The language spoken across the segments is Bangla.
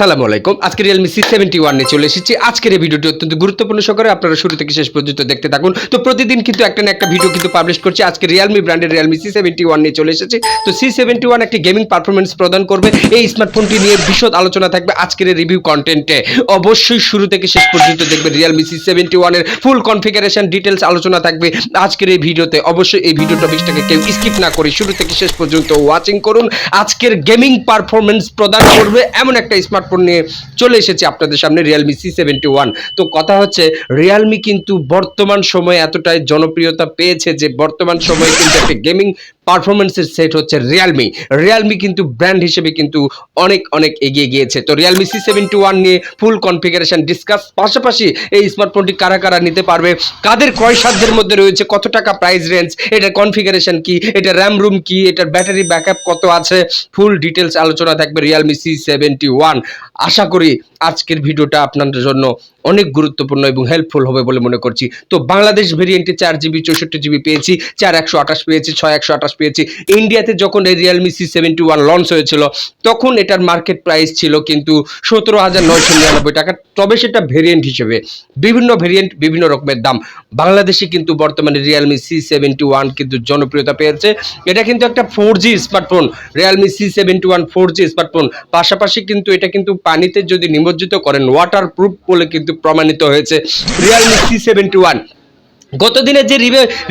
আসসালামু আলাইকুম। আজকে Realme C71 নিয়ে চলে এসেছি। আজকের এই ভিডিওটি অত্যন্ত গুরুত্বপূর্ণ সহকারে আপনারা শুরু থেকে শেষ পর্যন্ত দেখতে থাকুন। তো প্রতিদিন কিন্তু একটা না একটা ভিডিও কিন্তু পাবলিশ করছি। আজকে Realme ব্র্যান্ডের Realme C71 নিয়ে চলে এসেছি। তো C71 একটি গেমিং পারফরম্যান্স প্রদান করবে। এই স্মার্টফোনটি নিয়ে বিশদ আলোচনা থাকবে আজকের এই রিভিউ কন্টেন্টে। অবশ্যই শুরু থেকে শেষ পর্যন্ত দেখবেন Realme C71 এর ফুল কনফিগারেশন ডিটেইলস আলোচনা থাকবে আজকের এই ভিডিওতে। অবশ্যই এই ভিডিও টপিকটাকে কেউ স্কিপ না করে শুরু থেকে শেষ পর্যন্ত ওয়াচিং করুন। আজকের গেমিং পারফরম্যান্স প্রদান করবে এমন একটা স্মার্টফোন নিয়ে চলে এসেছি আপনাদের সামনে Realme C71। তো কথা হচ্ছে Realme কিন্তু বর্তমান সময়ে এতটাই জনপ্রিয়তা পেয়েছে যে বর্তমান সময়ে কিন্তু একটা গেমিং পারফরম্যান্সের সেট হচ্ছে Realme কিন্তু ব্র্যান্ড হিসেবে কিন্তু অনেক এগিয়ে গিয়েছে। তো Realme C71 নিয়ে ফুল কনফিগারেশন ডিসকাস, পাশাপাশি এই স্মার্টফোনটি কারা নিতে পারবে, কাদের ক্রয় সাধ্যের মধ্যে রয়েছে, কত টাকা প্রাইস রেঞ্জ, এটার কনফিগারেশন কি, এটার র্যাম রুম কি, এটার ব্যাটারি ব্যাকআপ কত আছে, ফুল ডিটেলস আলোচনা থাকবে Realme C71। আশা করি আজকের ভিডিওটা আপনাদের জন্য অনেক গুরুত্বপূর্ণ এবং হেল্পফুল হবে বলে মনে করছি। তো বাংলাদেশ ভেরিয়েন্টে 4GB 64GB পেয়েছি, 4128 পেয়েছি, 6128 পেয়েছি। ইন্ডিয়াতে যখন এই Realme C71 লঞ্চ হয়েছিল তখন এটার মার্কেট প্রাইস ছিল কিন্তু 17,999 টাকা। তবে সেটা ভেরিয়েন্ট হিসেবে, বিভিন্ন ভেরিয়েন্ট বিভিন্ন রকমের দাম। বাংলাদেশে কিন্তু বর্তমানে Realme C71 কিন্তু জনপ্রিয়তা পেয়েছে। এটা কিন্তু একটা 4G smartphone, Realme C71 4G smartphone. পাশাপাশি কিন্তু এটা কিন্তু পানিতে যদি নিমজ্জিত করেন ওয়াটার প্রুফ বলে কিন্তু প্রমাণিত হয়েছে Realme C71। গতদিনের যে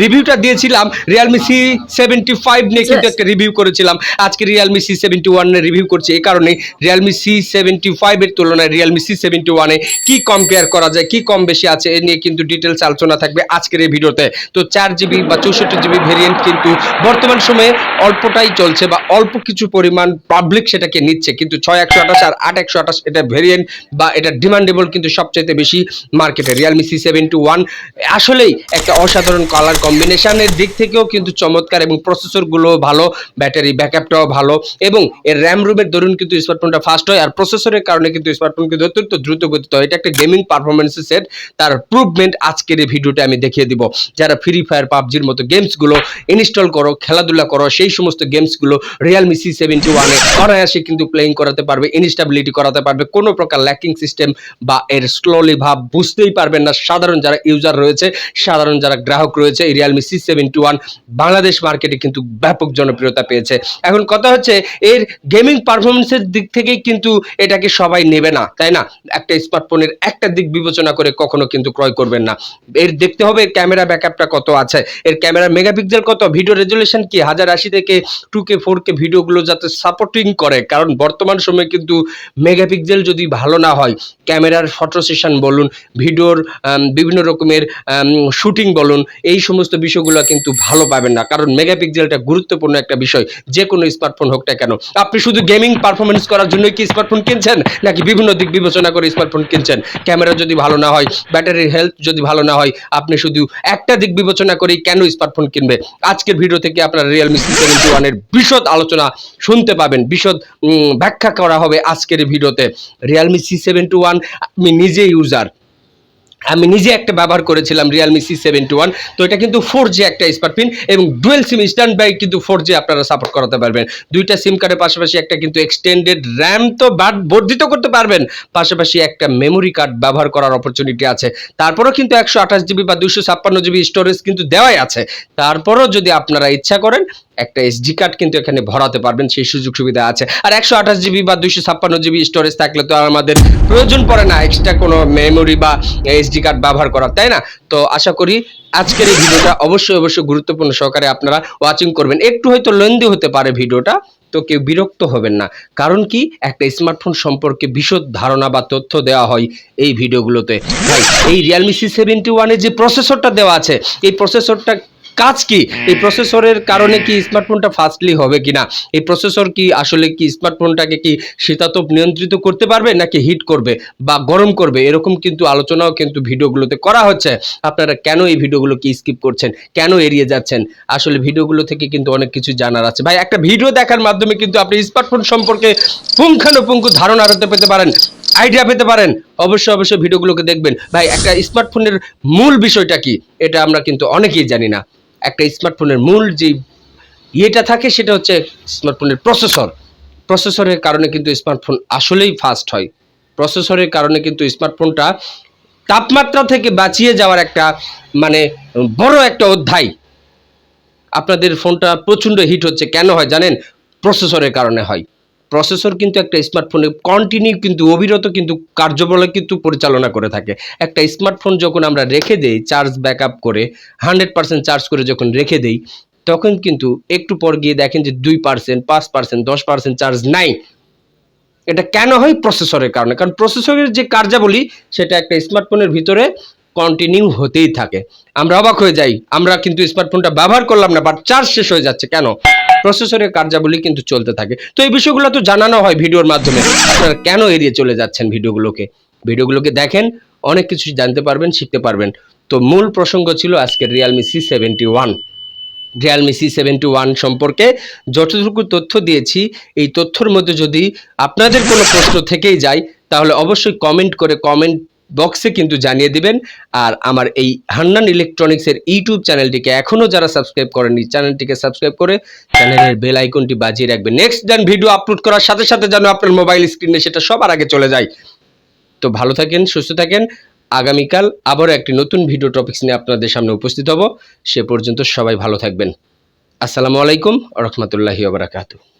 রিভিউটা দিয়েছিলাম Realme C75 নিয়ে কিন্তু একটা রিভিউ করেছিলাম। আজকে Realme C71 এর রিভিউ করছি এই কারণে Realme C75 এর তুলনায় Realme C71 এ কি কম্পেয়ার করা যায়, কি কম বেশি আছে এ নিয়ে কিন্তু ডিটেইলস আলোচনা থাকবে আজকের এই ভিডিওতে। তো 4GB বা 64GB ভেরিয়েন্ট কিন্তু বর্তমান সময়ে অল্পটাই চলছে বা অল্প কিছু পরিমাণ পাবলিক সেটাকে নিচ্ছে, কিন্তু 6128 আর 8128 এটা ভেরিয়েন্ট বা এটা ডিমান্ডেবল কিন্তু সবচেয়ে বেশি মার্কেটে। Realme C71 আসলেই একটা অসাধারণ কালার কম্বিনেশনের দিক থেকেও কিন্তু চমৎকার এবং প্রসেসরগুলো ভালো, ব্যাটারি ব্যাকআপটাও ভালো এবং এর র্যাম রুমের দরুন কিন্তু স্মার্টফোনটা ফাস্ট হয়, আর প্রসেসরের কারণে কিন্তু স্মার্টফোন কিন্তু অত্যন্ত দ্রুত গতিতে হয়। এটা একটা গেমিং পারফরম্যান্সের সেট, তার প্রুভমেন্ট আজকের এই ভিডিওতে আমি দেখিয়ে দিব। যারা ফ্রি ফায়ার পাবজির মতো গেমসগুলো ইনস্টল করো, খেলাধুলা করো, সেই সমস্ত গেমসগুলো Realme C71 এ অনায়াসে কিন্তু প্লেইং করাতে পারবে, ইনস্টেবিলিটি করাতে পারবে, কোনো প্রকার ল্যাকিং সিস্টেম বা এর স্লোলি ভাব বুঝতেই পারবেন না সাধারণ যারা ইউজার রয়েছে, সাধারণ যারা গ্রাহক রয়েছে। এই Realme C71 বাংলাদেশ মার্কেটে কিন্তু ব্যাপক জনপ্রিয়তা পেয়েছে। এখন কথা হচ্ছে এর গেমিং পারফরম্যান্সের দিক থেকেই কিন্তু এটাকে সবাই নেবে না, তাই না? একটা স্মার্টফোনের একটা দিক বিবেচনা করে কখনো কিন্তু ক্রয় করবেন না। এর দেখতে হবে ক্যামেরা ব্যাকআপটা কত আছে, এর ক্যামেরা মেগাপিক্সেল কত, ভিডিও রেজুলেশন কি, 1080 থেকে 2K 4K ভিডিওগুলো যাতে সাপোর্টিং করে। কারণ বর্তমান সময়ে কিন্তু মেগাপিক্সেল যদি ভালো না হয়, ক্যামেরার ফটো সেশন বলুন, ভিডিওর বিভিন্ন রকমের শুটিং বলুন, এই সমস্ত বিষয়গুলো কিন্তু ভালো পাবেন না। কারণ মেগাপিক্সেলটা গুরুত্বপূর্ণ একটা বিষয় যে কোনো স্মার্টফোন হোক না কেন। আপনি শুধু গেমিং পারফরম্যান্স করার জন্য কি স্মার্টফোন কিনছেন, নাকি বিভিন্ন দিক বিবেচনা করে স্মার্টফোন কিনছেন? ক্যামেরা যদি ভালো না হয়, ব্যাটারির হেলথ যদি ভালো না হয়, আপনি শুধু একটা দিক বিবেচনা করেই কেন স্মার্টফোন কিনবে? আজকের ভিডিও থেকে আপনারা Realme C71 এর বিশদ আলোচনা শুনতে পাবেন, বিশদ ব্যাখ্যা করা হবে আজকের এই ভিডিওতে। Realme C71 আমি নিজে ইউজার, আমি নিজে একটা ব্যবহার করেছিলাম Realme C71। তো এটা কিন্তু 4G একটা স্মার্টফোন এবং ডুয়েল সিম স্ট্যান্ড বাই কিন্তু 4G আপনারা সাপোর্ট করাতে পারবেন। দুইটা সিম কার্ডের পাশাপাশি একটা কিন্তু এক্সটেন্ডেড র্যাম তো বর্ধিত করতে পারবেন, পাশাপাশি একটা মেমোরি কার্ড ব্যবহার করার অপরচুনিটি আছে। তারপরেও কিন্তু 128GB বা 256GB স্টোরেজ কিন্তু দেওয়াই আছে। তারপরেও যদি আপনারা ইচ্ছা করেন একটা এসডি কার্ড কিন্তু এখানে ভরাতে পারবেন, সেই সুযোগ সুবিধা আছে। আর 128GB বা 256GB স্টোরেজ থাকলে তো আমাদের প্রয়োজন পড়ে না এক্সট্রা কোনো মেমোরি বা এসডি কার্ড ব্যবহার করার, তাই না? তো আশা করি আজকের এই ভিডিওটা অবশ্যই গুরুত্বপূর্ণ সহকারে আপনারা ওয়াচিং করবেন। একটু হয়তো লেন্দি হতে পারে ভিডিওটা, তো কেউ বিরক্ত হবেন না। কারণ কি, একটা স্মার্টফোন সম্পর্কে বিশদ ধারণা বা তথ্য দেওয়া হয় এই ভিডিওগুলোতে। ভাই, এই Realme C71 এর যে প্রসেসরটা দেওয়া আছে, এই প্রসেসরটা কাজ কি, এই প্রসেসরের কারণে কি স্মার্টফোনটা ফাস্টলি হবে কিনা, এই প্রসেসর কি আসলে কি স্মার্টফোনটাকে কি শীতাতপ নিয়ন্ত্রিত করতে পারবে নাকি হিট করবে বা গরম করবে, এরকম কিন্তু আলোচনাও কিন্তু ভিডিওগুলোতে করা হচ্ছে। আপনারা কেন এই ভিডিওগুলো কি স্কিপ করছেন, কেন এড়িয়ে যাচ্ছেন? আসলে ভিডিওগুলো থেকে কিন্তু অনেক কিছু জানার আছে ভাই। একটা ভিডিও দেখার মাধ্যমে কিন্তু আপনি স্মার্টফোন সম্পর্কে পুঙ্খানুপুঙ্খ ধারণা পেতে পারেন, আইডিয়া পেতে পারেন। অবশ্যই ভিডিওগুলোকে দেখবেন ভাই। একটা স্মার্টফোনের মূল বিষয়টা কি এটা আমরা কিন্তু অনেকেই জানি না। একটা স্মার্টফোনের মূল যে ইয়েটা থাকে সেটা হচ্ছে স্মার্টফোনের প্রসেসরের কারণে কিন্তু স্মার্টফোন আসলেই ফাস্ট হয়। প্রসেসরের কারণে কিন্তু স্মার্টফোনটা তাপমাত্রা থেকে বাঁচিয়ে যাওয়ার একটা মানে বড় একটা অধ্যায়। আপনাদের ফোনটা প্রচণ্ড হিট হচ্ছে, কেন হয় জানেন? প্রসেসরের কারণে হয়। প্রসেসর কিন্তু একটা স্মার্টফোনে কন্টিনিউ কিন্তু অবিরত কিন্তু কার্যবলে কিন্তু পরিচালনা করে থাকে। একটা স্মার্টফোন যখন আমরা রেখে দেই চার্জ ব্যাকআপ করে 100% চার্জ করে যখন রেখে দেই, তখন কিন্তু একটু পর গিয়ে দেখেন যে 2%, 5%, 10% চার্জ নাই। এটা কেন হয়? প্রসেসরের কারণে। কারণ প্রসেসরের যে কার্যাবলী সেটা একটা স্মার্টফোনের ভিতরে কন্টিনিউ হতেই থাকে। আমরা অবাক হয়ে যাই, আমরা কিন্তু স্মার্টফোনটা ব্যবহার করলাম না, বাট চার্জ শেষ হয়ে যাচ্ছে। কেন? প্রসেসরের কার্যাবলী কিন্তু চলতে থাকে। তো এই বিষয়গুলো তো জানানো হয় ভিডিওর মাধ্যমে। আপনারা কেন এড়িয়ে চলে যাচ্ছেন ভিডিওগুলোকে? ভিডিওগুলোকে দেখেন, অনেক কিছু জানতে পারবেন, শিখতে পারবেন। তো মূল প্রসঙ্গ ছিল আজকের রিয়েলমি C71। রিয়েলমি C71 সম্পর্কে যতটুকু তথ্য দিয়েছি, এই তথ্যের মধ্যে যদি আপনাদের কোনো প্রশ্ন থেকেই যায়, তাহলে অবশ্যই কমেন্ট করে কমেন্ট বক্সে কিন্তু জানিয়ে দিবেন। আর আমার এই হান্নান ইলেকট্রনিক্সের ইউটিউব চ্যানেলটিকে এখনও যারা সাবস্ক্রাইব করেননি, চ্যানেলটিকে সাবস্ক্রাইব করে চ্যানেলের বেল আইকনটি বাজিয়ে রাখবেন। নেক্সট দেন ভিডিও আপলোড করার সাথে সাথে যেন আপনার মোবাইল স্ক্রিনে সেটা সবার আগে চলে যায়। তো ভালো থাকেন, সুস্থ থাকেন। আগামীকাল আবারও একটি নতুন ভিডিও টপিকস নিয়ে আপনাদের সামনে উপস্থিত হব। সে পর্যন্ত সবাই ভালো থাকবেন। আসসালামু আলাইকুম ওয়া রাহমাতুল্লাহি ওয়া বারাকাতুহু।